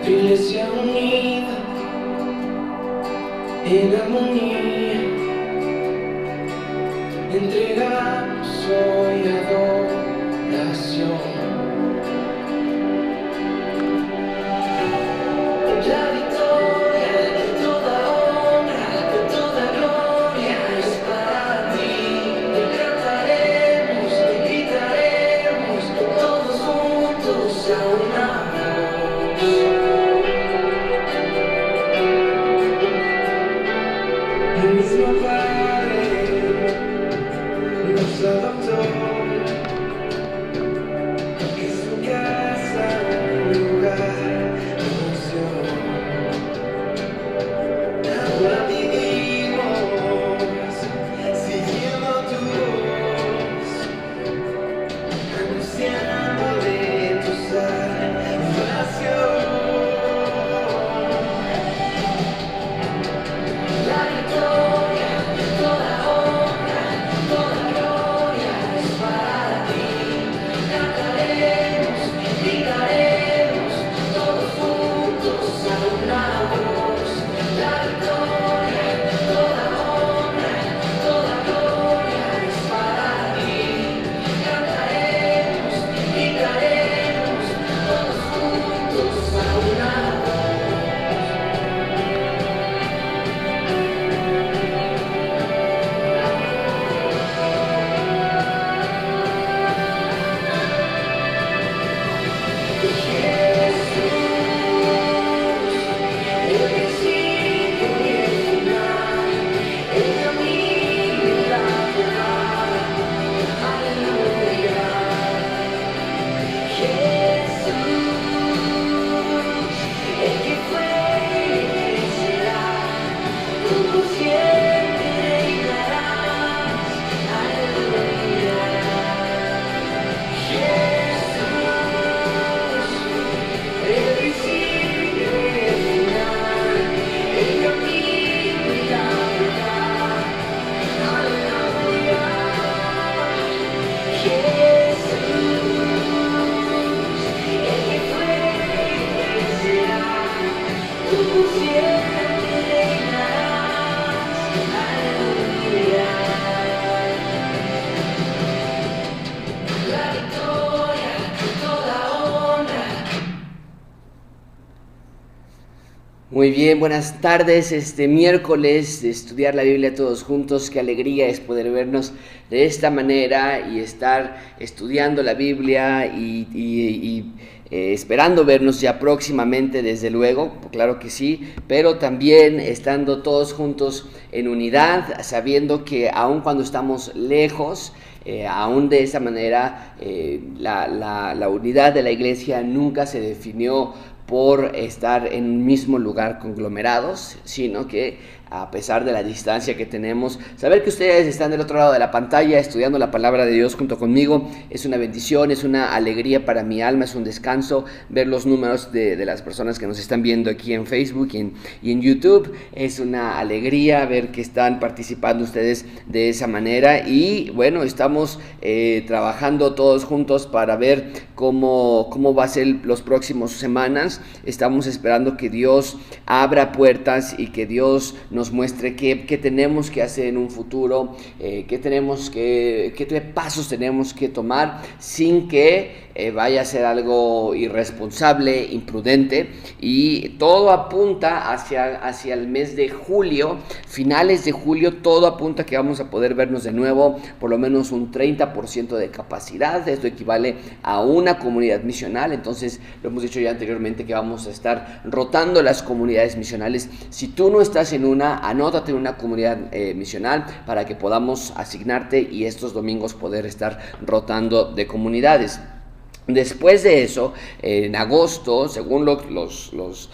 tu iglesia unida en armonía, entregamos hoy adoración. La victoria de toda honra, de toda gloria es para ti. Te cantaremos, te gritaremos, todos juntos a una voz. El mismo Padre nos adoptó, que su casa un lugar de emoción. Ahora vivimos siguiendo tu voz, anunciando de tu salvación. La victoria, toda honra, toda gloria es para ti. Cantaremos, gritaremos, todos juntos a una voz. La victoria, toda honra, toda gloria es para ti. Cantaremos, gritaremos, todos juntos a una voz. Muy bien, buenas tardes. Este miércoles de estudiar la Biblia todos juntos. Qué alegría es poder vernos de esta manera y estar estudiando la Biblia y esperando vernos ya próximamente, desde luego, claro que sí, pero también estando todos juntos en unidad, sabiendo que aun cuando estamos lejos, aún de esa manera, la unidad de la iglesia nunca se definió por estar en un mismo lugar conglomerados, sino que a pesar de la distancia que tenemos, saber que ustedes están del otro lado de la pantalla estudiando la palabra de Dios junto conmigo es una bendición, es una alegría para mi alma, es un descanso. Ver los números de las personas que nos están viendo aquí en Facebook y en YouTube es una alegría ver que están participando ustedes de esa manera. Y bueno, estamos trabajando todos juntos para ver cómo va a ser los próximos semanas. Estamos esperando que Dios abra puertas y que Dios nos muestre qué tenemos que hacer en un futuro, qué pasos tenemos que tomar sin que vaya a ser algo irresponsable, imprudente. Y todo apunta hacia el mes de julio, finales de julio, todo apunta que vamos a poder vernos de nuevo, por lo menos un 30% de capacidad. Esto equivale a una comunidad misional. Entonces, lo hemos dicho ya anteriormente que vamos a estar rotando las comunidades misionales. Si tú no estás en una, anótate en una comunidad misional para que podamos asignarte y estos domingos poder estar rotando de comunidades. Después de eso, en agosto, según los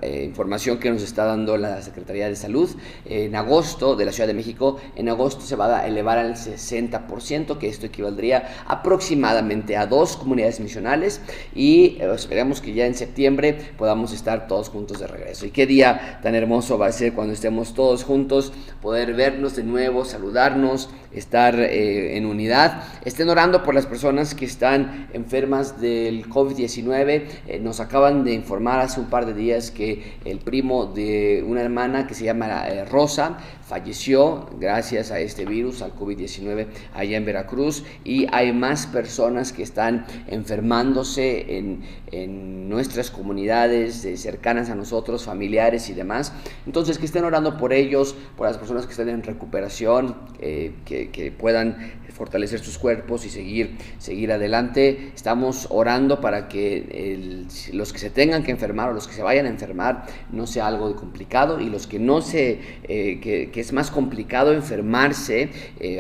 información que nos está dando la Secretaría de Salud. En agosto, de la Ciudad de México, en agosto se va a elevar al 60%, que esto equivaldría aproximadamente a 2 comunidades misionales, y esperamos que ya en septiembre podamos estar todos juntos de regreso. Y qué día tan hermoso va a ser cuando estemos todos juntos, poder vernos de nuevo, saludarnos, estar en unidad. Estén orando por las personas que están enfermas del COVID-19. Nos acaban de informar hace un par de días que el primo de una hermana que se llama Rosa falleció gracias a este virus, al COVID-19, allá en Veracruz, y hay más personas que están enfermándose en nuestras comunidades cercanas a nosotros, familiares y demás. Entonces, que estén orando por ellos, por las personas que están en recuperación, que puedan fortalecer sus cuerpos y seguir adelante. Estamos orando para que los que se tengan que enfermar o los que se vayan a enfermar no sea algo complicado, y los que no que es más complicado enfermarse,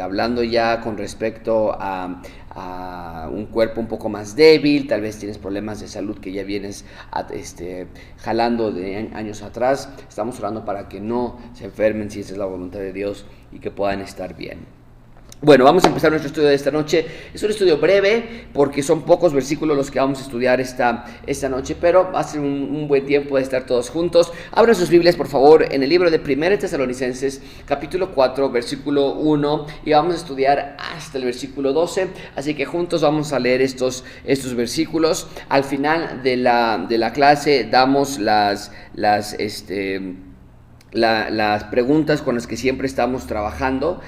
hablando ya con respecto a un cuerpo un poco más débil, tal vez tienes problemas de salud que ya vienes jalando de años atrás. Estamos orando para que no se enfermen, si esa es la voluntad de Dios, y que puedan estar bien. Bueno, vamos a empezar nuestro estudio de esta noche. Es un estudio breve porque son pocos versículos los que vamos a estudiar esta noche, pero va a ser un buen tiempo de estar todos juntos. Abran sus Biblias, por favor, en el libro de 1 Tesalonicenses, capítulo 4, versículo 1, y vamos a estudiar hasta el versículo 12. Así que juntos vamos a leer estos versículos. Al final de la clase damos las preguntas con las que siempre estamos trabajando.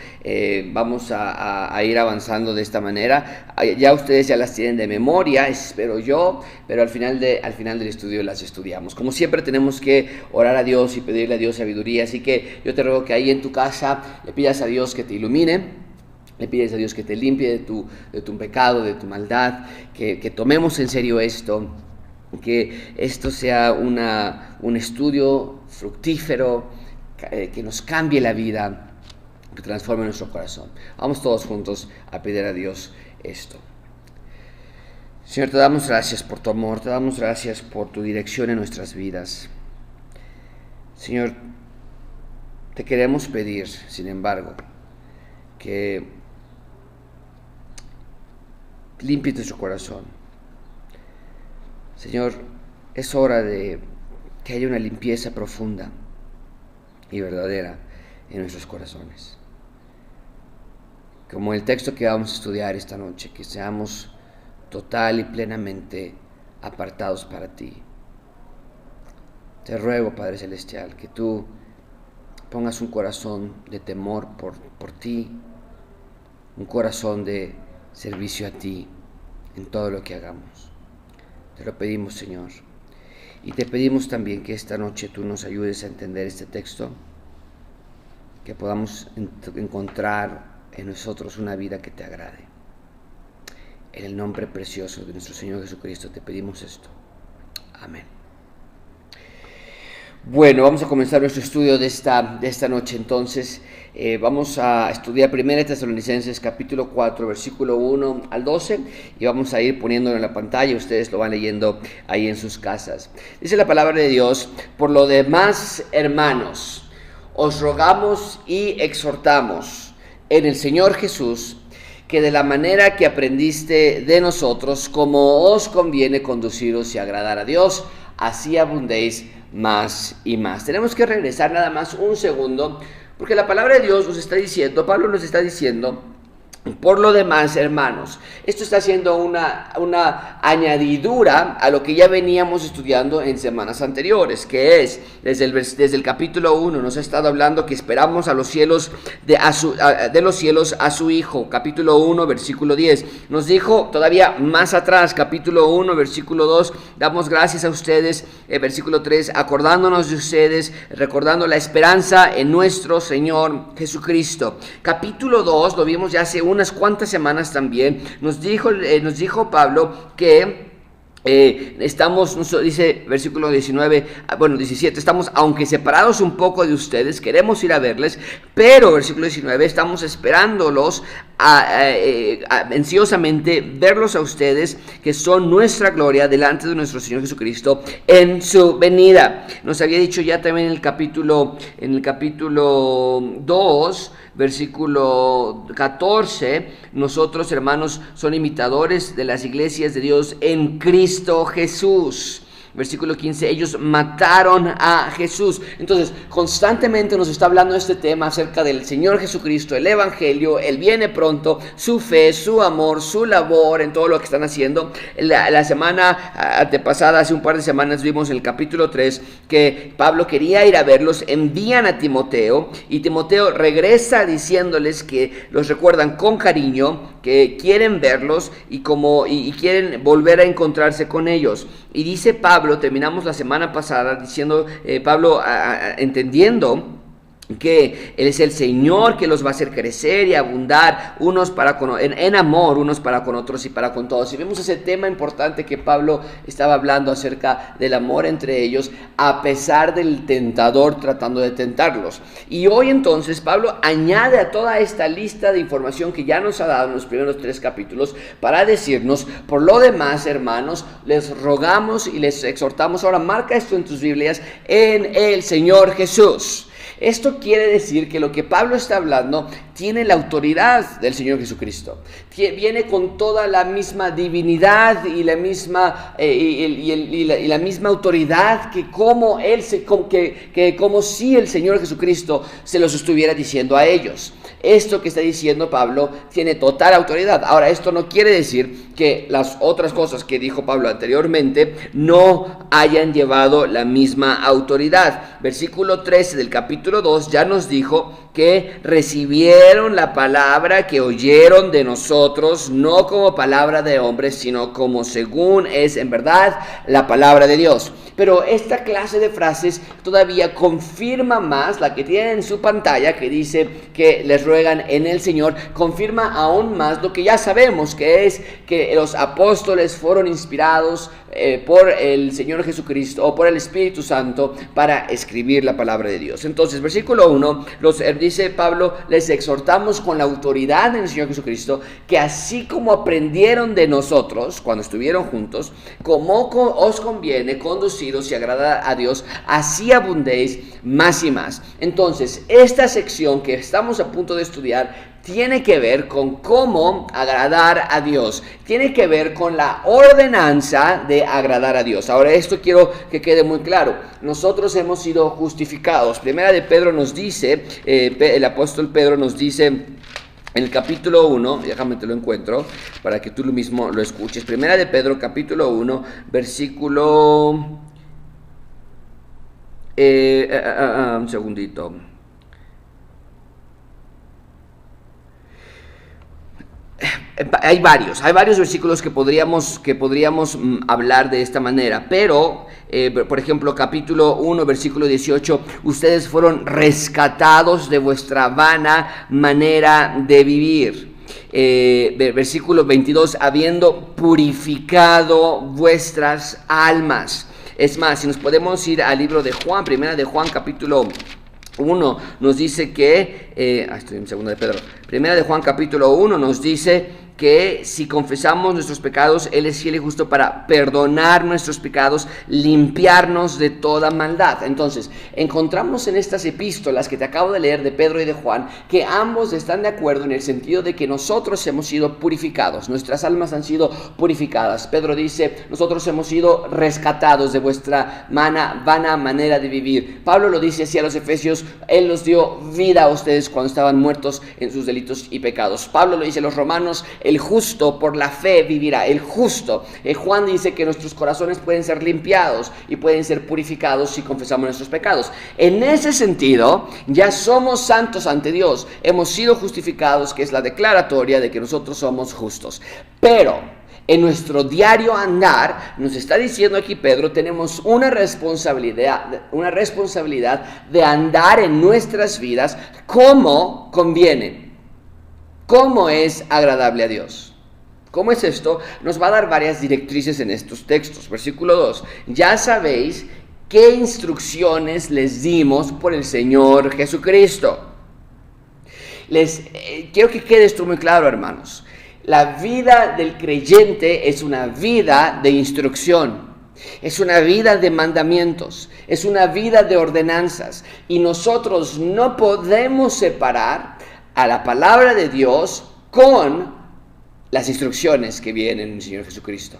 Vamos a ir avanzando de esta manera. Ya ustedes ya las tienen de memoria, espero yo, pero al final del estudio las estudiamos. Como siempre, tenemos que orar a Dios y pedirle a Dios sabiduría, así que yo te ruego que ahí en tu casa le pidas a Dios que te ilumine, le pides a Dios que te limpie de tu pecado, de tu maldad, que tomemos en serio esto, que esto sea un estudio fructífero, que nos cambie la vida, que transforme nuestro corazón. Vamos todos juntos a pedir a Dios esto. Señor, te damos gracias por tu amor, te damos gracias por tu dirección en nuestras vidas. Señor, te queremos pedir, sin embargo, que limpies nuestro corazón. Señor, es hora de que haya una limpieza profunda y verdadera en nuestros corazones. Como el texto que vamos a estudiar esta noche, que seamos total y plenamente apartados para ti. Te ruego, Padre Celestial, que tú pongas un corazón de temor por ti, un corazón de servicio a ti en todo lo que hagamos. Te lo pedimos, Señor. Y te pedimos también que esta noche tú nos ayudes a entender este texto, que podamos encontrar en nosotros una vida que te agrade. En el nombre precioso de nuestro Señor Jesucristo te pedimos esto. Amén. Bueno, vamos a comenzar nuestro estudio de esta noche entonces. Vamos a estudiar 1 Tesalonicenses capítulo 4, versículo 1 al 12, y vamos a ir poniéndolo en la pantalla, ustedes lo van leyendo ahí en sus casas. Dice la palabra de Dios: por lo demás, hermanos, os rogamos y exhortamos en el Señor Jesús, que de la manera que aprendiste de nosotros, como os conviene conduciros y agradar a Dios, así abundéis más y más. Tenemos que regresar nada más un segundo, porque la palabra de Dios nos está diciendo, Pablo nos está diciendo, por lo demás, hermanos. Esto está haciendo una añadidura a lo que ya veníamos estudiando en semanas anteriores, que es, desde el capítulo 1, nos ha estado hablando que esperamos a los cielos de los cielos a su Hijo. Capítulo 1, versículo 10. Nos dijo todavía más atrás, capítulo 1, versículo 2, damos gracias a ustedes, versículo 3, acordándonos de ustedes, recordando la esperanza en nuestro Señor Jesucristo. Capítulo 2, lo vimos ya hace unas cuantas semanas también, nos dijo Pablo que Dice versículo 17, estamos, aunque separados un poco de ustedes, queremos ir a verles, pero versículo 19, estamos esperándolos ansiosamente verlos a ustedes, que son nuestra gloria delante de nuestro Señor Jesucristo en su venida. Nos había dicho ya también en el capítulo 2, versículo 14, nosotros, hermanos, son imitadores de las iglesias de Dios en Cristo Jesús. Versículo 15, ellos mataron a Jesús. Entonces, constantemente nos está hablando este tema acerca del Señor Jesucristo, el Evangelio, Él viene pronto, su fe, su amor, su labor en todo lo que están haciendo. La semana antepasada, hace un par de semanas, vimos en el capítulo 3 que Pablo quería ir a verlos, envían a Timoteo, y Timoteo regresa diciéndoles que los recuerdan con cariño, que quieren verlos y quieren volver a encontrarse con ellos. Y dice Pablo, terminamos la semana pasada diciendo, Pablo entendiendo que Él es el Señor que los va a hacer crecer y abundar en amor, unos para con otros y para con todos. Y vemos ese tema importante que Pablo estaba hablando acerca del amor entre ellos, a pesar del tentador tratando de tentarlos. Y hoy entonces Pablo añade a toda esta lista de información que ya nos ha dado en los primeros 3 capítulos para decirnos: por lo demás, hermanos, les rogamos y les exhortamos, ahora marca esto en tus Biblias, en el Señor Jesús. Esto quiere decir que lo que Pablo está hablando tiene la autoridad del Señor Jesucristo. Viene con toda la misma divinidad y la misma la misma autoridad que como si el Señor Jesucristo se los estuviera diciendo a ellos. Esto que está diciendo Pablo tiene total autoridad. Ahora, esto no quiere decir que las otras cosas que dijo Pablo anteriormente no hayan llevado la misma autoridad. Versículo 13 del capítulo 2 ya nos dijo que recibieron la palabra que oyeron de nosotros, no como palabra de hombres, sino como según es en verdad la palabra de Dios. Pero esta clase de frases todavía confirma más, la que tienen en su pantalla, que dice que les ruegan en el Señor, confirma aún más lo que ya sabemos, que es que los apóstoles fueron inspirados por el Señor Jesucristo o por el Espíritu Santo para escribir la palabra de Dios. Entonces, versículo 1, dice Pablo, les exhortamos con la autoridad del Señor Jesucristo, que así como aprendieron de nosotros cuando estuvieron juntos, como os conviene conduciros y agradar a Dios, así abundéis más y más. Entonces, esta sección que estamos a punto de estudiar tiene que ver con cómo agradar a Dios. Tiene que ver con la ordenanza de agradar a Dios. Ahora, esto quiero que quede muy claro. Nosotros hemos sido justificados. Primera de Pedro nos dice, el apóstol Pedro nos dice en el capítulo 1, déjame te lo encuentro para que tú lo mismo lo escuches. Primera de Pedro, capítulo 1, versículo... un segundito. Hay varios versículos que podríamos hablar de esta manera, pero por ejemplo, capítulo 1, versículo 18, ustedes fueron rescatados de vuestra vana manera de vivir. Versículo 22, habiendo purificado vuestras almas. Es más, si nos podemos ir al libro de Juan, primera de Juan, capítulo 1, nos dice que, estoy en segunda de Pedro, primera de Juan capítulo 1 nos dice que si confesamos nuestros pecados, Él es fiel y justo para perdonar nuestros pecados, limpiarnos de toda maldad. Entonces, encontramos en estas epístolas que te acabo de leer de Pedro y de Juan, que ambos están de acuerdo en el sentido de que nosotros hemos sido purificados, nuestras almas han sido purificadas. Pedro dice, nosotros hemos sido rescatados de vuestra vana manera de vivir. Pablo lo dice así a los Efesios, Él nos dio vida a ustedes cuando estaban muertos en sus delitos y pecados. Pablo lo dice a los romanos, el justo por la fe vivirá, el justo. Juan dice que nuestros corazones pueden ser limpiados y pueden ser purificados si confesamos nuestros pecados. En ese sentido, ya somos santos ante Dios, hemos sido justificados, que es la declaratoria de que nosotros somos justos. Pero en nuestro diario andar, nos está diciendo aquí Pedro, tenemos una responsabilidad de andar en nuestras vidas como conviene. ¿Cómo es agradable a Dios? ¿Cómo es esto? Nos va a dar varias directrices en estos textos. Versículo 2. Ya sabéis qué instrucciones les dimos por el Señor Jesucristo. Quiero que quede esto muy claro, hermanos. La vida del creyente es una vida de instrucción. Es una vida de mandamientos, es una vida de ordenanzas, y nosotros no podemos separar a la palabra de Dios con las instrucciones que vienen del Señor Jesucristo.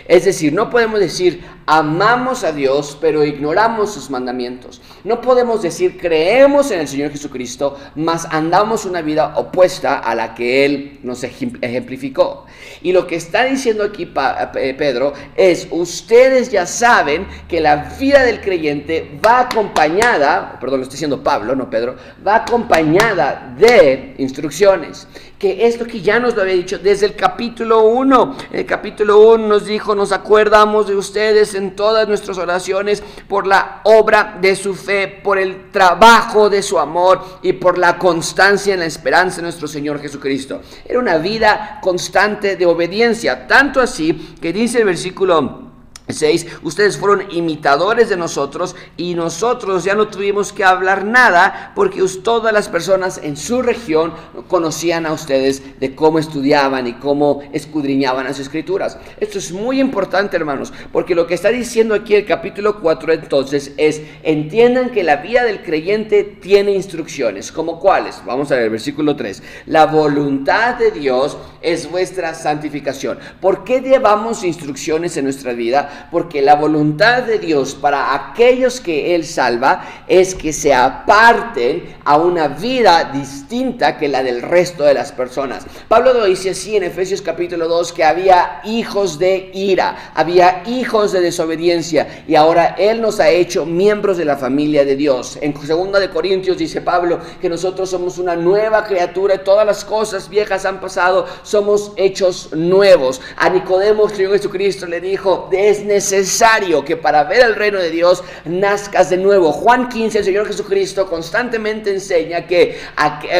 Es decir, no podemos decir amamos a Dios pero ignoramos sus mandamientos. No podemos decir creemos en el Señor Jesucristo, mas andamos una vida opuesta a la que Él nos ejemplificó. Y lo que está diciendo aquí Pedro es: ustedes ya saben que la vida del creyente va acompañada, perdón, lo está diciendo Pablo, no Pedro, va acompañada de instrucciones, que es lo que ya nos lo había dicho desde el capítulo 1. En el capítulo 1 nos dijo: nos acordamos de ustedes en todas nuestras oraciones por la obra de su fe, por el trabajo de su amor y por la constancia en la esperanza de nuestro Señor Jesucristo. Era una vida constante de obediencia, tanto así que dice el versículo 6, ustedes fueron imitadores de nosotros y nosotros ya no tuvimos que hablar nada porque todas las personas en su región conocían a ustedes de cómo estudiaban y cómo escudriñaban las escrituras. Esto es muy importante, hermanos, porque lo que está diciendo aquí el capítulo 4 entonces es: entiendan que la vida del creyente tiene instrucciones. ¿Como cuáles? Vamos a ver el versículo 3. La voluntad de Dios es vuestra santificación. ¿Por qué llevamos instrucciones en nuestra vida? Porque la voluntad de Dios para aquellos que Él salva es que se aparten a una vida distinta que la del resto de las personas. Pablo lo dice así en Efesios capítulo 2, que había hijos de ira, había hijos de desobediencia, y ahora Él nos ha hecho miembros de la familia de Dios. En 2 de Corintios dice Pablo que nosotros somos una nueva criatura y todas las cosas viejas han pasado, somos hechos nuevos. A Nicodemo, el Señor Jesucristo le dijo: es necesario que para ver el reino de Dios nazcas de nuevo. Juan 15, el Señor Jesucristo constantemente enseña que,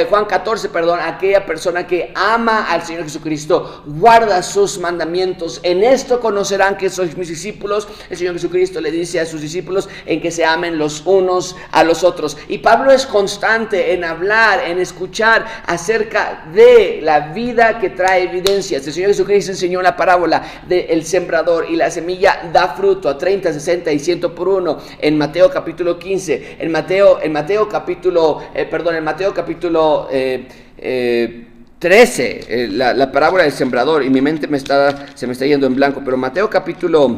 Juan 14, perdón, aquella persona que ama al Señor Jesucristo guarda sus mandamientos. En esto conocerán que sois mis discípulos. El Señor Jesucristo le dice a sus discípulos: en que se amen los unos a los otros. Y Pablo es constante en hablar, en escuchar acerca de la vida que trae evidencias. El Señor Jesucristo enseñó la parábola del sembrador, y la semilla da fruto a 30, 60 y 100 por uno en Mateo capítulo 15, en Mateo capítulo 13, la parábola del sembrador, y mi mente se me está yendo en blanco, pero Mateo capítulo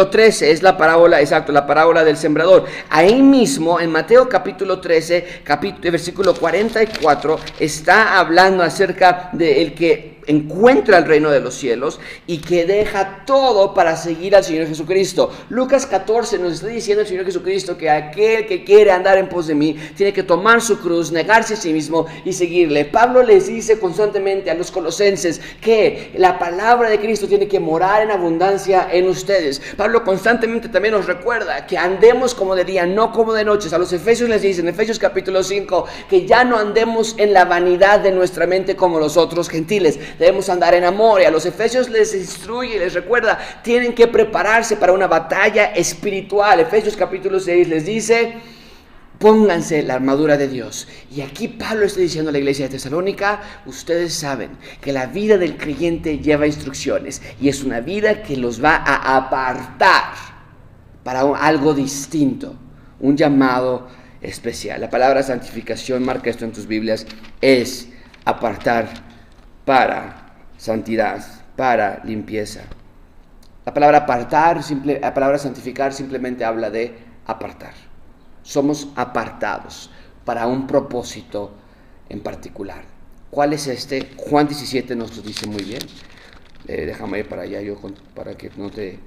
13 es la parábola del sembrador. Ahí mismo en Mateo capítulo 13, versículo 44, está hablando acerca del que encuentra el reino de los cielos y que deja todo para seguir al Señor Jesucristo. Lucas 14 nos está diciendo el Señor Jesucristo que aquel que quiere andar en pos de mí tiene que tomar su cruz, negarse a sí mismo y seguirle. Pablo les dice constantemente a los colosenses que la palabra de Cristo tiene que morar en abundancia en ustedes. Pablo constantemente también nos recuerda que andemos como de día, no como de noche. A los efesios les dice en Efesios capítulo 5 que ya no andemos en la vanidad de nuestra mente como los otros gentiles. Debemos andar en amor, y a los efesios les instruye y les recuerda: tienen que prepararse para una batalla espiritual. Efesios capítulo 6 les dice: pónganse la armadura de Dios. Y aquí Pablo está diciendo a la iglesia de Tesalónica: ustedes saben que la vida del creyente lleva instrucciones, y es una vida que los va a apartar para algo distinto, un llamado especial. La palabra santificación, marca esto en tus Biblias, es apartar para santidad, para limpieza. La palabra apartar, la palabra santificar simplemente habla de apartar. Somos apartados para un propósito en particular. ¿Cuál es este? Juan 17 nos lo dice muy bien. Déjame ir para allá para que no te...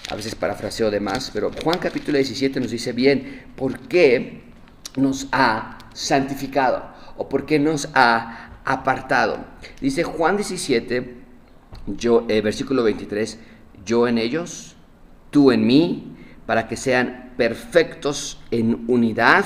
A veces parafraseo de más, pero Juan capítulo 17 nos dice bien por qué nos ha santificado o por qué nos ha apartado. Dice Juan 17, versículo 23, yo en ellos, tú en mí, para que sean perfectos en unidad,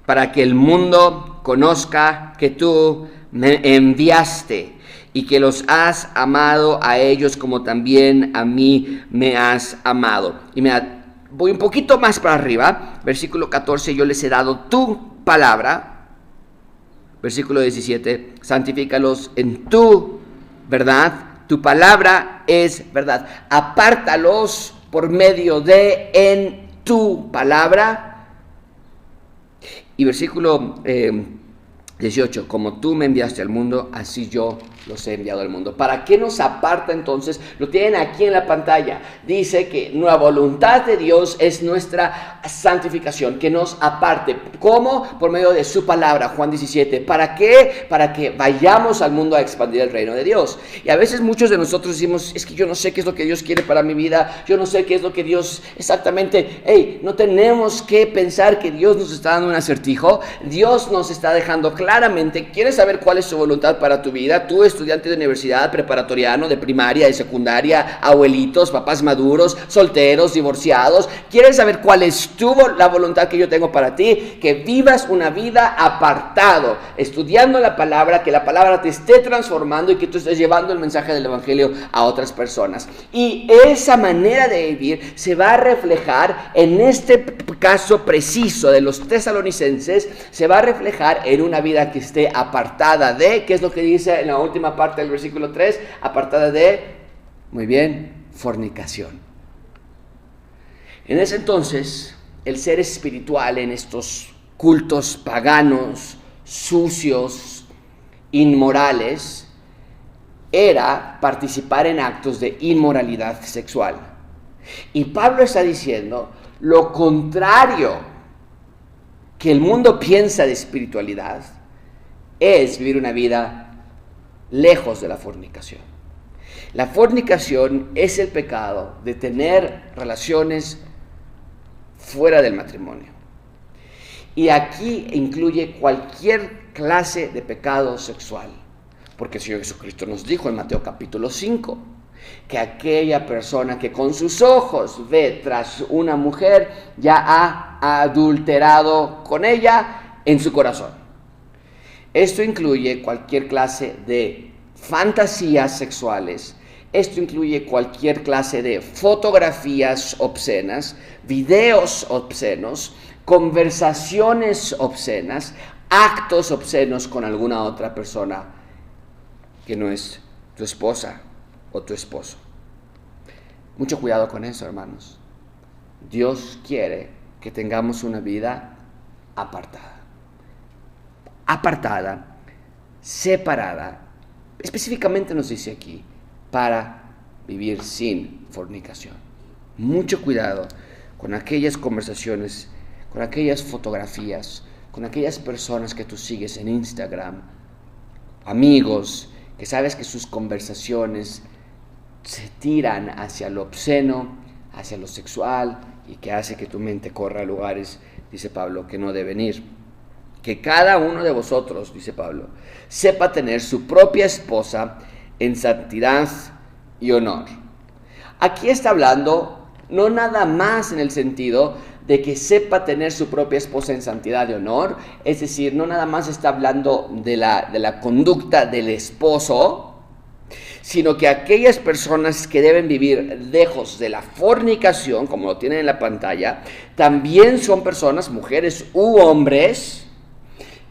para que el mundo conozca que tú me enviaste y que los has amado a ellos como también a mí me has amado. Y voy un poquito más para arriba, versículo 14, yo les he dado tu palabra. Versículo 17, santifícalos en tu verdad, tu palabra es verdad. Apártalos por medio de en tu palabra. Y versículo 18, como tú me enviaste al mundo, así yo los he enviado al mundo. ¿Para qué nos aparta entonces? Lo tienen aquí en la pantalla. Dice que la voluntad de Dios es nuestra santificación, que nos aparte. ¿Cómo? Por medio de su palabra, Juan 17. ¿Para qué? Para que vayamos al mundo a expandir el reino de Dios. Y a veces muchos de nosotros decimos, es que yo no sé qué es lo que Dios quiere para mi vida, yo no sé qué es lo que Dios exactamente. No tenemos que pensar que Dios nos está dando un acertijo. Dios nos está dejando claramente, ¿quieres saber cuál es su voluntad para tu vida? Tú, estudiante de universidad, preparatoriano, de primaria, de secundaria, abuelitos, papás maduros, solteros, divorciados, ¿quieres saber cuál es la voluntad que yo tengo para ti? Que vivas una vida apartado, estudiando la palabra, que la palabra te esté transformando y que tú estés llevando el mensaje del evangelio a otras personas. Y esa manera de vivir se va a reflejar en este caso preciso de los tesalonicenses, se va a reflejar en una vida que esté apartada de, ¿qué es lo que dice en la última parte del versículo 3? Apartada de, muy bien, fornicación. En ese entonces, el ser espiritual en estos cultos paganos, sucios, inmorales, era participar en actos de inmoralidad sexual. Y Pablo está diciendo lo contrario que el mundo piensa de espiritualidad es vivir una vida lejos de la fornicación. La fornicación es el pecado de tener relaciones fuera del matrimonio. Y aquí incluye cualquier clase de pecado sexual. Porque el Señor Jesucristo nos dijo en Mateo capítulo 5 que aquella persona que con sus ojos ve tras una mujer ya ha adulterado con ella en su corazón. Esto incluye cualquier clase de fantasías sexuales. Esto incluye cualquier clase de fotografías obscenas, videos obscenos, conversaciones obscenas, actos obscenos con alguna otra persona que no es tu esposa o tu esposo. Mucho cuidado con eso, hermanos. Dios quiere que tengamos una vida apartada, separada. Específicamente nos dice aquí, para vivir sin fornicación. Mucho cuidado con aquellas conversaciones, con aquellas fotografías, con aquellas personas que tú sigues en Instagram, amigos, que sabes que sus conversaciones se tiran hacia lo obsceno, hacia lo sexual, y que hace que tu mente corra a lugares, dice Pablo, que no deben ir. Que cada uno de vosotros, dice Pablo, sepa tener su propia esposa en santidad y honor. Aquí está hablando no nada más en el sentido de que sepa tener su propia esposa en santidad y honor, es decir, no nada más está hablando de la conducta del esposo, sino que aquellas personas que deben vivir lejos de la fornicación, como lo tienen en la pantalla, también son personas, mujeres u hombres,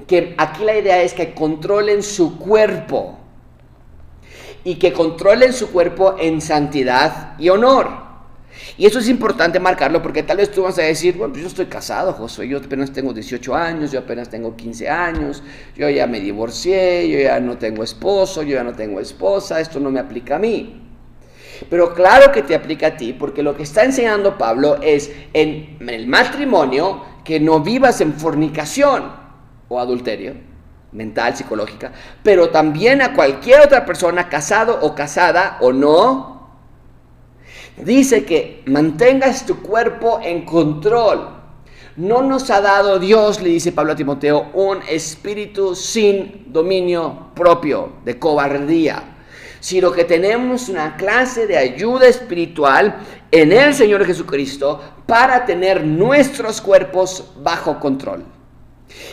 que aquí la idea es que controlen su cuerpo, y que controlen su cuerpo en santidad y honor. Y eso es importante marcarlo, porque tal vez tú vas a decir, bueno, pues yo estoy casado, Josué, yo apenas tengo 18 años, yo apenas tengo 15 años, yo ya me divorcié, yo ya no tengo esposo, yo ya no tengo esposa, esto no me aplica a mí. Pero claro que te aplica a ti, porque lo que está enseñando Pablo es en el matrimonio que no vivas en fornicación o adulterio, mental, psicológica, pero también a cualquier otra persona, casado o casada o no. Dice que mantengas tu cuerpo en control. No nos ha dado Dios, le dice Pablo a Timoteo, un espíritu sin dominio propio, de cobardía, sino que tenemos una clase de ayuda espiritual en el Señor Jesucristo para tener nuestros cuerpos bajo control.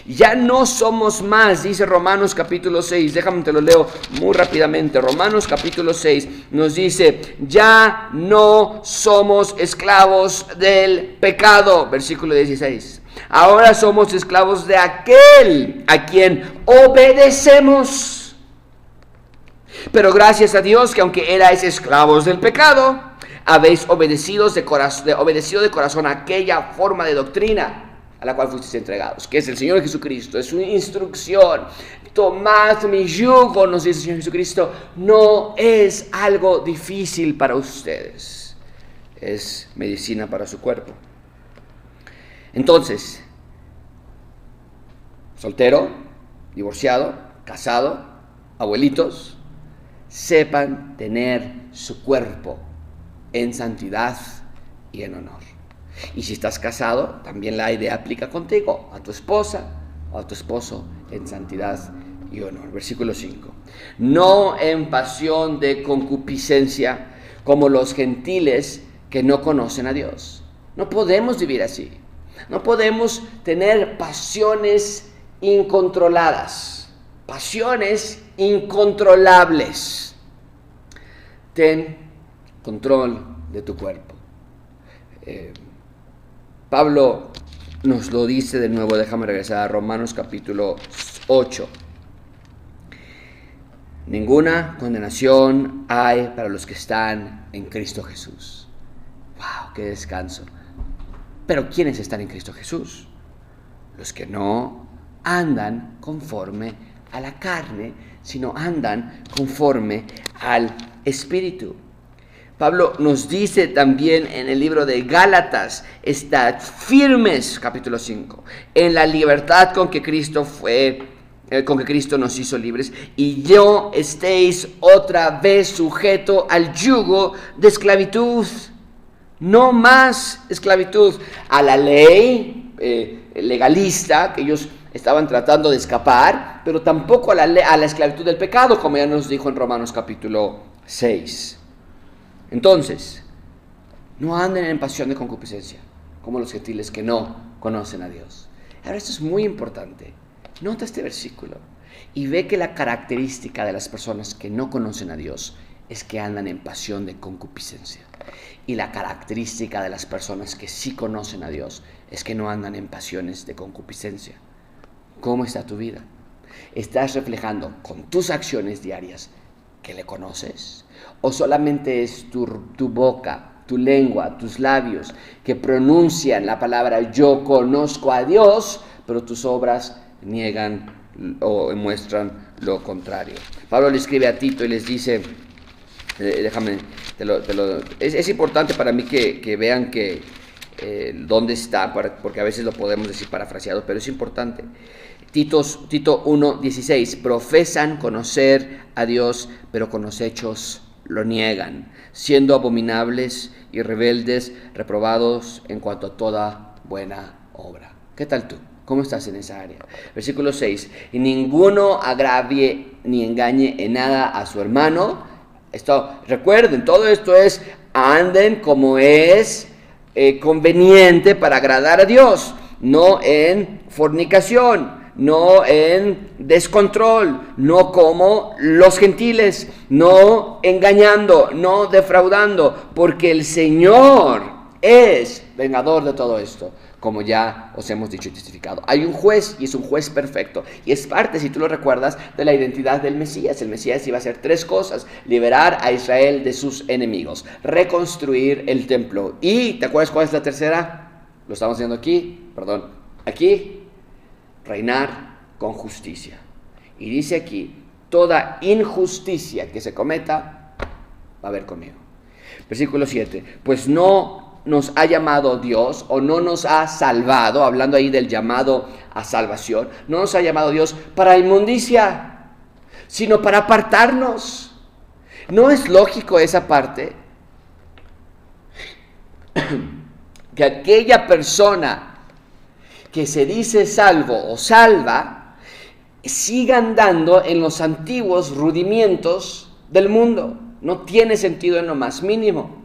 Ya no somos más, dice Romanos capítulo 6, déjame te lo leo muy rápidamente. Romanos capítulo 6 nos dice, ya no somos esclavos del pecado, versículo 16. Ahora somos esclavos de aquel a quien obedecemos. Pero gracias a Dios que aunque erais esclavos del pecado, habéis obedecido de corazón a aquella forma de doctrina a la cual fuisteis entregados, que es el Señor Jesucristo, es su instrucción. Tomad mi yugo, nos dice el Señor Jesucristo, no es algo difícil para ustedes, es medicina para su cuerpo. Entonces, soltero, divorciado, casado, abuelitos, sepan tener su cuerpo en santidad y en honor. Y si estás casado, también la idea aplica contigo, a tu esposa o a tu esposo en santidad y honor. Versículo 5. No en pasión de concupiscencia como los gentiles que no conocen a Dios. No podemos vivir así. No podemos tener pasiones incontroladas, pasiones incontrolables. Ten control de tu cuerpo. Pablo nos lo dice de nuevo, déjame regresar a Romanos capítulo 8. Ninguna condenación hay para los que están en Cristo Jesús. ¡Wow! ¡Qué descanso! Pero ¿quiénes están en Cristo Jesús? Los que no andan conforme a la carne, sino andan conforme al Espíritu. Pablo nos dice también en el libro de Gálatas, estad firmes, capítulo 5, en la libertad con que Cristo nos hizo libres, y no estéis otra vez sujeto al yugo de esclavitud. No más esclavitud a la ley legalista que ellos estaban tratando de escapar, pero tampoco a la esclavitud del pecado, como ya nos dijo en Romanos capítulo 6. Entonces, no anden en pasión de concupiscencia, como los gentiles que no conocen a Dios. Ahora, esto es muy importante. Nota este versículo y ve que la característica de las personas que no conocen a Dios es que andan en pasión de concupiscencia. Y la característica de las personas que sí conocen a Dios es que no andan en pasiones de concupiscencia. ¿Cómo está tu vida? ¿Estás reflejando con tus acciones diarias que le conoces? ¿O solamente es tu boca, tu lengua, tus labios que pronuncian la palabra yo conozco a Dios, pero tus obras niegan o muestran lo contrario? Pablo le escribe a Tito y les dice, es importante para mí que vean que dónde está, porque a veces lo podemos decir parafraseado, pero es importante. Tito 1:16, profesan conocer a Dios, pero con los hechos lo niegan, siendo abominables y rebeldes, reprobados en cuanto a toda buena obra. ¿Qué tal tú? ¿Cómo estás en esa área? Versículo 6, y ninguno agravie ni engañe en nada a su hermano. Recuerden, todo esto es, anden como es conveniente para agradar a Dios, no en fornicación, no en descontrol, no como los gentiles, no engañando, no defraudando, porque el Señor es vengador de todo esto, como ya os hemos dicho y testificado. Hay un juez y es un juez perfecto, y es parte, si tú lo recuerdas, de la identidad del Mesías. El Mesías iba a hacer 3 cosas: liberar a Israel de sus enemigos, reconstruir el templo, y ¿te acuerdas cuál es la tercera? Lo estamos haciendo aquí, reinar con justicia. Y dice aquí, toda injusticia que se cometa va a haber conmigo. Versículo 7, pues no nos ha llamado Dios, o no nos ha salvado, hablando ahí del llamado a salvación, no nos ha llamado Dios para inmundicia, sino para apartarnos. ¿No es lógico esa parte? Que aquella persona que se dice salvo o salva, siga andando en los antiguos rudimientos del mundo. No tiene sentido en lo más mínimo.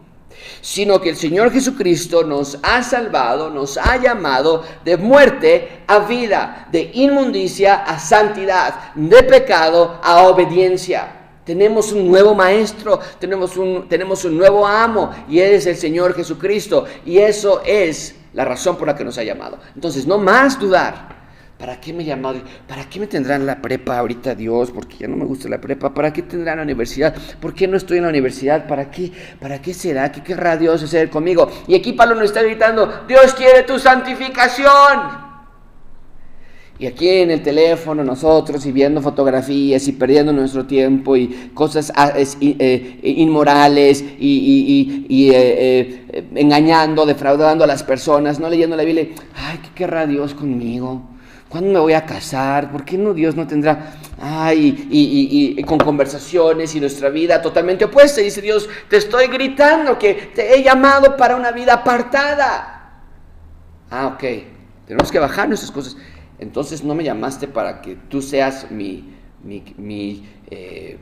sino que el Señor Jesucristo nos ha salvado, nos ha llamado de muerte a vida, de inmundicia a santidad, de pecado a obediencia. Tenemos un nuevo maestro, tenemos un nuevo amo, y Él es el Señor Jesucristo, y eso es la razón por la que nos ha llamado. Entonces, no más dudar. ¿Para qué me llamó? ¿Para qué me tendrán la prepa ahorita, Dios? Porque ya no me gusta la prepa. ¿Para qué tendrán la universidad? ¿Por qué no estoy en la universidad? ¿Para qué? ¿Para qué será? ¿Qué querrá Dios hacer conmigo? Y aquí Pablo nos está gritando, Dios quiere tu santificación. Y aquí en el teléfono nosotros, y viendo fotografías, y perdiendo nuestro tiempo, y cosas inmorales, engañando, defraudando a las personas, no leyendo la Biblia. Ay, ¿qué querrá Dios conmigo? ¿Cuándo me voy a casar? ¿Por qué no Dios no tendrá? Y con conversaciones y nuestra vida totalmente opuesta. Y dice Dios, te estoy gritando que te he llamado para una vida apartada. Ok, tenemos que bajar nuestras cosas. Entonces no me llamaste para que tú seas mi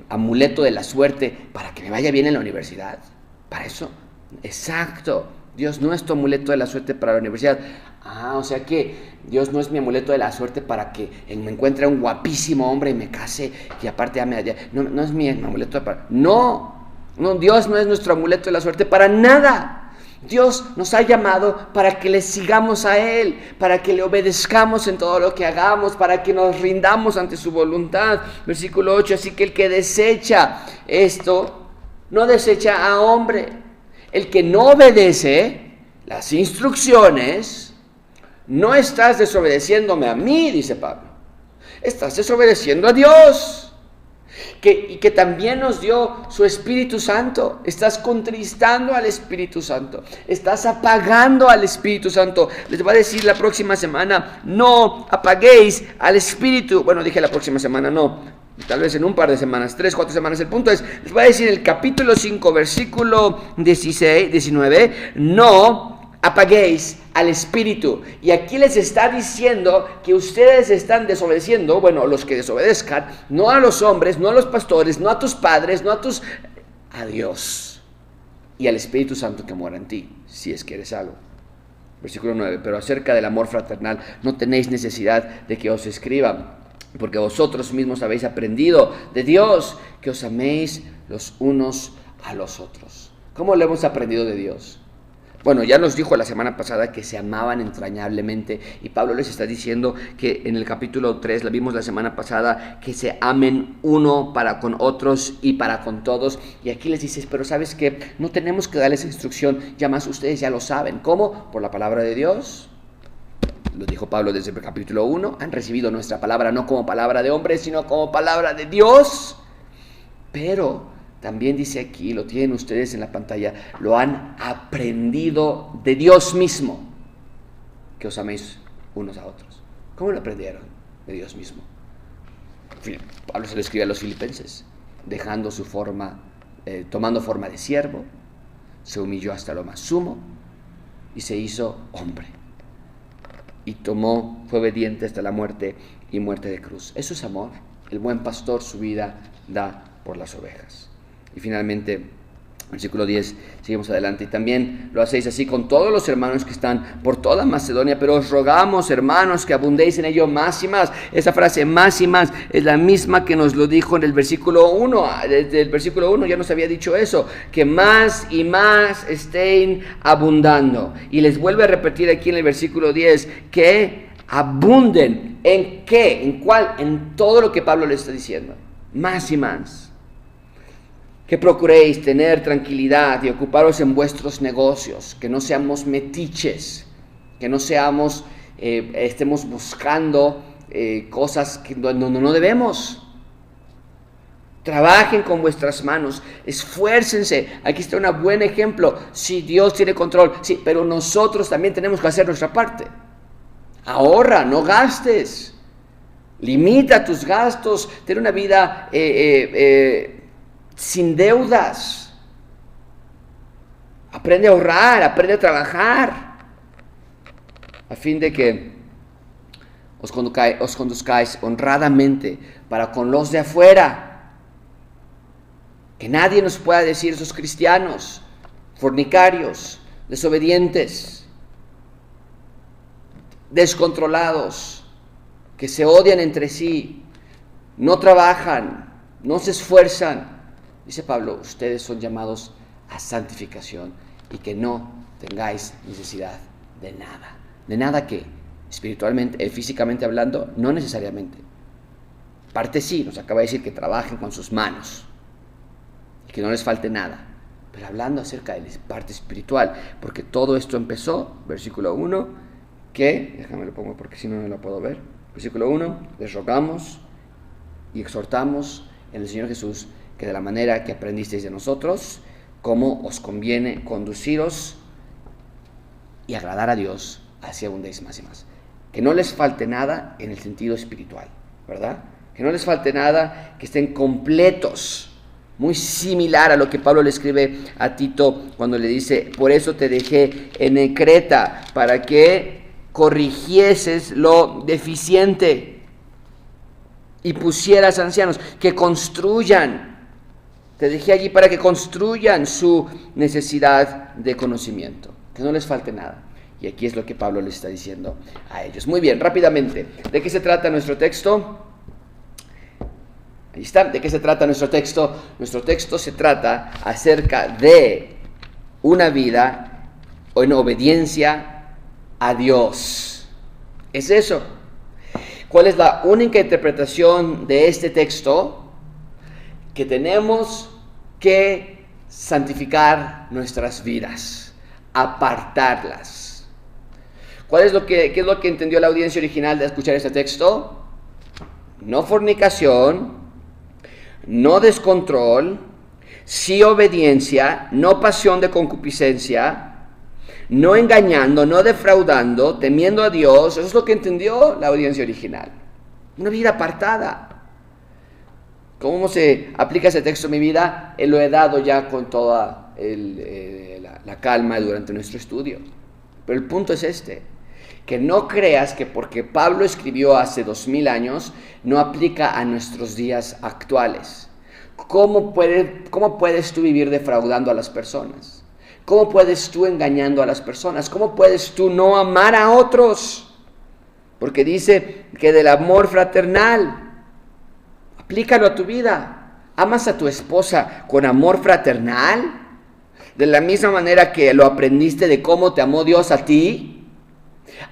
amuleto de la suerte, para que me vaya bien en la universidad. ¿Para eso? Exacto. Dios no es tu amuleto de la suerte para la universidad. O sea que Dios no es mi amuleto de la suerte para que me encuentre un guapísimo hombre y me case y aparte ame allá. No es mi amuleto para... No, Dios no es nuestro amuleto de la suerte para nada. Dios nos ha llamado para que le sigamos a Él, para que le obedezcamos en todo lo que hagamos, para que nos rindamos ante su voluntad. Versículo 8, así que el que desecha esto, no desecha a hombre. El que no obedece las instrucciones, no estás desobedeciéndome a mí, dice Pablo. Estás desobedeciendo a Dios. Y que también nos dio su Espíritu Santo. Estás contristando al Espíritu Santo. Estás apagando al Espíritu Santo. Les voy a decir la próxima semana, no apaguéis al Espíritu. Bueno, dije la próxima semana, no. Tal vez en un par de semanas, 3, 4 semanas. El punto es, les voy a decir en el capítulo 5, versículo 19, no apaguéis al Espíritu. Y aquí les está diciendo que ustedes están desobedeciendo, bueno, los que desobedezcan, no a los hombres, no a los pastores, no a tus padres, a Dios y al Espíritu Santo que mora en ti, si es que eres salvo. Versículo 9, pero acerca del amor fraternal no tenéis necesidad de que os escriba, porque vosotros mismos habéis aprendido de Dios que os améis los unos a los otros. ¿Cómo lo hemos aprendido de Dios? Bueno, ya nos dijo la semana pasada que se amaban entrañablemente, y Pablo les está diciendo que en el capítulo 3, la vimos la semana pasada, que se amen uno para con otros y para con todos. Y aquí les dices, pero ¿sabes qué? No tenemos que darles instrucción, ya más ustedes ya lo saben. ¿Cómo? Por la palabra de Dios. Lo dijo Pablo desde el capítulo 1, han recibido nuestra palabra no como palabra de hombre, sino como palabra de Dios. Pero también dice aquí, lo tienen ustedes en la pantalla, lo han aprendido de Dios mismo, que os améis unos a otros. ¿Cómo lo aprendieron? De Dios mismo. Pablo se lo escribe a los filipenses, dejando su forma, tomando forma de siervo, se humilló hasta lo más sumo y se hizo hombre. Y fue obediente hasta la muerte y muerte de cruz. Eso es amor. El buen pastor su vida da por las ovejas. Y finalmente, versículo 10, seguimos adelante. Y también lo hacéis así con todos los hermanos que están por toda Macedonia, pero os rogamos, hermanos, que abundéis en ello más y más. Esa frase más y más es la misma que nos lo dijo en el versículo 1. Desde el versículo 1 ya nos había dicho eso, que más y más estén abundando. Y les vuelve a repetir aquí en el versículo 10, que abunden. ¿En qué? ¿En cuál? En todo lo que Pablo le está diciendo. Más y más. Que procuréis tener tranquilidad y ocuparos en vuestros negocios, que no seamos metiches, que no estemos buscando cosas que no debemos. Trabajen con vuestras manos, esfuércense. Aquí está un buen ejemplo. Sí, Dios tiene control, sí, pero nosotros también tenemos que hacer nuestra parte. Ahorra, no gastes. Limita tus gastos, ten una vida sin deudas. Aprende a ahorrar, aprende a trabajar, a fin de que os conduzcáis honradamente para con los de afuera. Que nadie nos pueda decir, esos cristianos fornicarios, desobedientes, descontrolados, que se odian entre sí, no trabajan, no se esfuerzan. Dice Pablo, ustedes son llamados a santificación y que no tengáis necesidad de nada. ¿De nada qué? Espiritualmente, físicamente hablando, no necesariamente. Parte sí, nos acaba de decir que trabajen con sus manos y que no les falte nada. Pero hablando acerca de la parte espiritual, porque todo esto empezó, versículo 1, déjame lo pongo porque si no, no lo puedo ver. Versículo 1, les rogamos y exhortamos en el Señor Jesús que de la manera que aprendisteis de nosotros, cómo os conviene conduciros y agradar a Dios, así abundéis más y más. Que no les falte nada en el sentido espiritual, ¿verdad? Que no les falte nada, que estén completos. Muy similar a lo que Pablo le escribe a Tito cuando le dice, por eso te dejé en Creta, para que corrigieses lo deficiente y pusieras ancianos que construyan. Te dejé allí para que construyan su necesidad de conocimiento, que no les falte nada. Y aquí es lo que Pablo le está diciendo a ellos. Muy bien, rápidamente, ¿de qué se trata nuestro texto? Ahí está, ¿de qué se trata nuestro texto? Nuestro texto se trata acerca de una vida en obediencia a Dios. Es eso. ¿Cuál es la única interpretación de este texto? Que tenemos que santificar nuestras vidas, apartarlas. ¿Qué es lo que entendió la audiencia original de escuchar este texto? No fornicación, no descontrol, sí obediencia, no pasión de concupiscencia, no engañando, no defraudando, temiendo a Dios. Eso es lo que entendió la audiencia original. Una vida apartada. ¿Cómo se aplica ese texto en mi vida? Lo he dado ya con toda la calma durante nuestro estudio. Pero el punto es este, que no creas que porque Pablo escribió hace 2000 años, no aplica a nuestros días actuales. ¿Cómo puedes tú vivir defraudando a las personas? ¿Cómo puedes tú engañando a las personas? ¿Cómo puedes tú no amar a otros? Porque dice que del amor fraternal. Aplícalo a tu vida. ¿Amas a tu esposa con amor fraternal? De la misma manera que lo aprendiste de cómo te amó Dios a ti.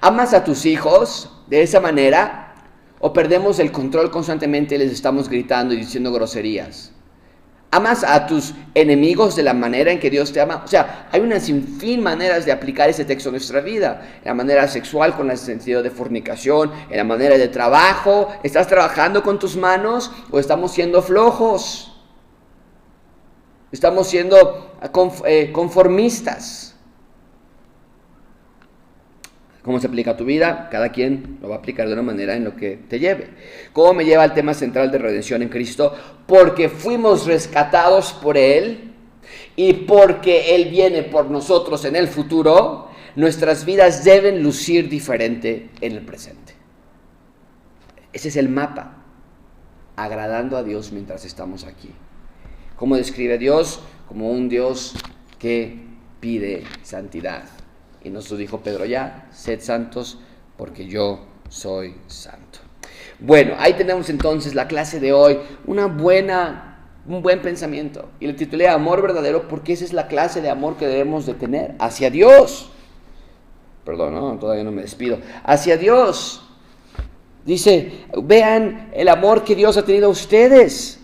¿Amas a tus hijos de esa manera? ¿O perdemos el control constantemente y les estamos gritando y diciendo groserías? ¿Amas a tus enemigos de la manera en que Dios te ama? O sea, hay una sinfín maneras de aplicar ese texto a nuestra vida. En la manera sexual, con el sentido de fornicación. En la manera de trabajo. ¿Estás trabajando con tus manos o estamos siendo flojos? Estamos siendo conformistas. ¿Cómo se aplica a tu vida? Cada quien lo va a aplicar de una manera en lo que te lleve. ¿Cómo me lleva al tema central de redención en Cristo? Porque fuimos rescatados por Él y porque Él viene por nosotros en el futuro, nuestras vidas deben lucir diferente en el presente. Ese es el mapa, agradando a Dios mientras estamos aquí. ¿Cómo describe a Dios? Como un Dios que pide santidad. Y nos lo dijo Pedro ya, sed santos porque yo soy santo. Bueno, ahí tenemos entonces la clase de hoy, un buen pensamiento. Y le titulé Amor verdadero porque esa es la clase de amor que debemos de tener hacia Dios. Perdón, no, todavía no me despido. Hacia Dios. Dice, vean el amor que Dios ha tenido a ustedes.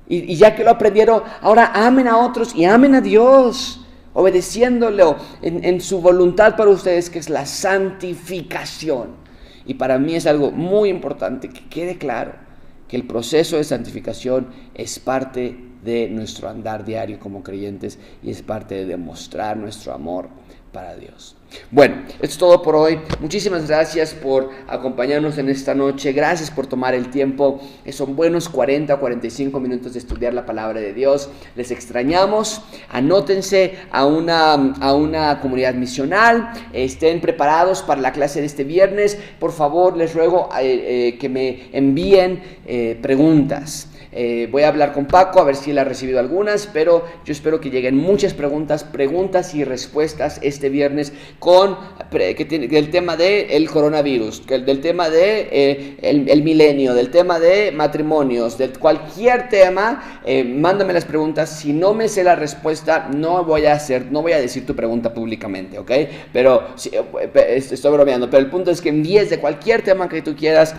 Y ya que lo aprendieron, ahora amen a otros y amen a Dios. Obedeciéndolo en su voluntad para ustedes, que es la santificación. Y para mí es algo muy importante que quede claro que el proceso de santificación es parte de nuestro andar diario como creyentes y es parte de demostrar nuestro amor para Dios. Bueno, esto es todo por hoy. Muchísimas gracias por acompañarnos en esta noche. Gracias por tomar el tiempo. Son buenos 40 o 45 minutos de estudiar la palabra de Dios. Les extrañamos. Anótense a una comunidad misional. Estén preparados para la clase de este viernes. Por favor, les ruego que me envíen preguntas. Voy a hablar con Paco a ver si él ha recibido algunas, pero yo espero que lleguen muchas preguntas y respuestas este viernes del tema del coronavirus, del tema el milenio, del tema de matrimonios, de cualquier tema. Mándame las preguntas. Si no me sé la respuesta, no voy a decir tu pregunta públicamente, ¿ok? Pero estoy bromeando, pero el punto es que envíes de cualquier tema que tú quieras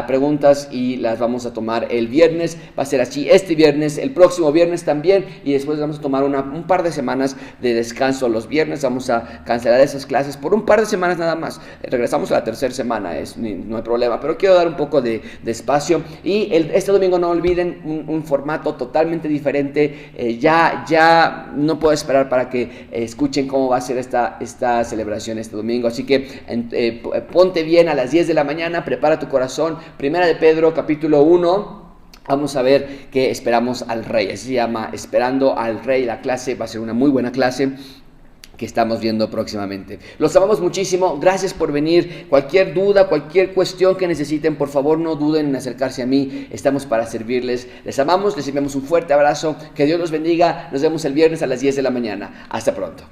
preguntas y las vamos a tomar el viernes. Va a ser así este viernes, el próximo viernes también, y después vamos a tomar un par de semanas de descanso los viernes. Vamos a cancelar esas clases por un par de semanas nada más. Regresamos a la tercera semana, no hay problema, pero quiero dar un poco de espacio. Y este domingo no olviden un formato totalmente diferente. Ya no puedo esperar para que escuchen cómo va a ser esta celebración este domingo. Así que ponte bien a las 10 de la mañana, prepara tu corazón. Primera de Pedro, capítulo 1. Vamos a ver qué esperamos al Rey. Así se llama, Esperando al Rey. La clase va a ser una muy buena clase que estamos viendo próximamente. Los amamos muchísimo, gracias por venir. Cualquier duda, cualquier cuestión que necesiten, por favor no duden en acercarse a mí, estamos para servirles. Les amamos, les enviamos un fuerte abrazo, que Dios los bendiga, nos vemos el viernes a las 10 de la mañana. Hasta pronto.